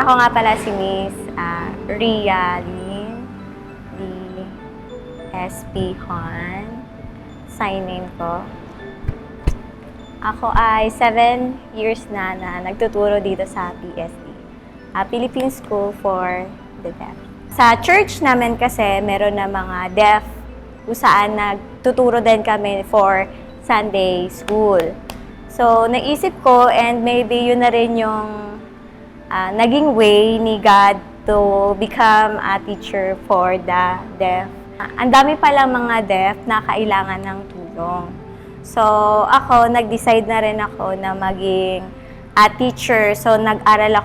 Ako nga pala si Miss Ria Lynn D.S.P. Hon. Sign name ko. Ako ay 7 years na nagtuturo dito sa PSD. Philippine School for the Deaf. Sa church namin kasi meron na mga deaf kung saan nagtuturo din kami for Sunday school. So, naisip ko and maybe yun na rin yung naging way ni God to become a teacher for the deaf. Ang dami palang mga deaf na kailangan ng tulong. So, ako, nag-decide na rin ako na maging teacher. So, mag-aral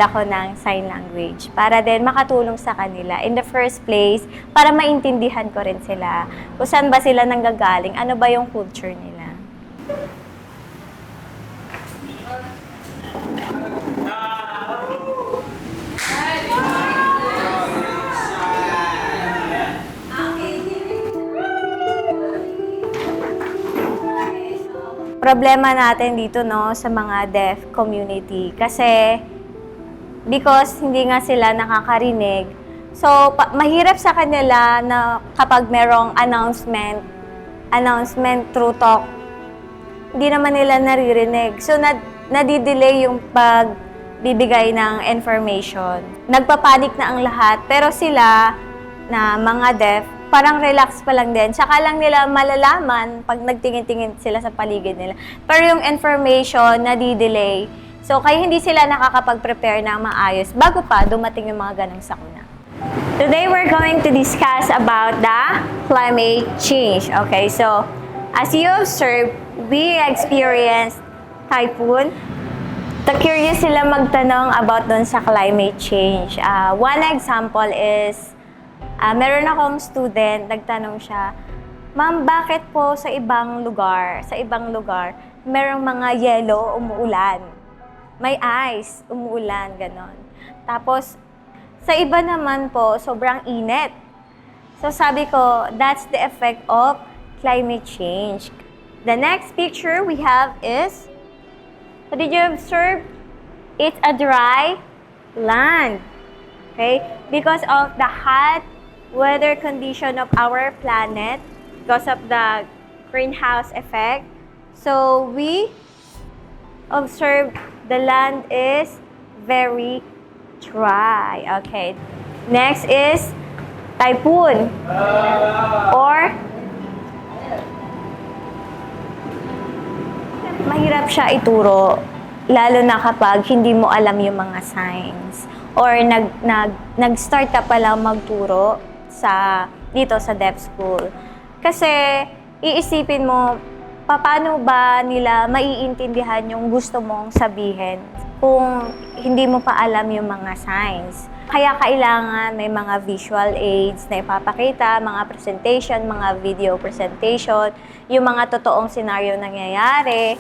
ako ng sign language para din makatulong sa kanila. In the first place, para maintindihan ko rin sila kung saan ba sila nanggagaling, ano ba yung culture nila. Problema natin dito sa mga deaf community kasi because hindi nga sila nakakarinig. So, mahirap sa kanila na kapag merong announcement through talk, hindi naman nila naririnig. So, nadidelay yung pagbibigay ng information. Nagpapanik na ang lahat, pero sila na mga deaf, parang relax pa lang din. Saka lang nila malalaman pag nagtingin-tingin sila sa paligid nila. Pero yung information, nadidelay. So, kaya hindi sila nakakapag-prepare ng maayos bago pa dumating yung mga ganong sakuna. Today, we're going to discuss about the climate change. Okay, so, as you observe, we experienced typhoon. Curious sila magtanong about dun sa climate change. One example is, meron akong student, nagtanong siya, "Ma'am, bakit po sa ibang lugar, merong mga yellow, umuulan? May ice, umuulan," ganon. Tapos, sa iba naman po, sobrang init. So, sabi ko, that's the effect of climate change. The next picture we have is, what did you observe? It's a dry land. Okay? Because of the hot weather condition of our planet, because of the greenhouse effect. So, we observe the land is very dry. Okay. Next is typhoon. Or, mahirap siya ituro, lalo na kapag hindi mo alam yung mga signs. Or nag-start ka palang magturo dito sa deaf school. Kasi iisipin mo, paano ba nila maiintindihan yung gusto mong sabihin kung hindi mo pa alam yung mga signs. Kaya kailangan may mga visual aids na ipapakita, mga presentation, mga video presentation, yung mga totoong senaryo nangyayari.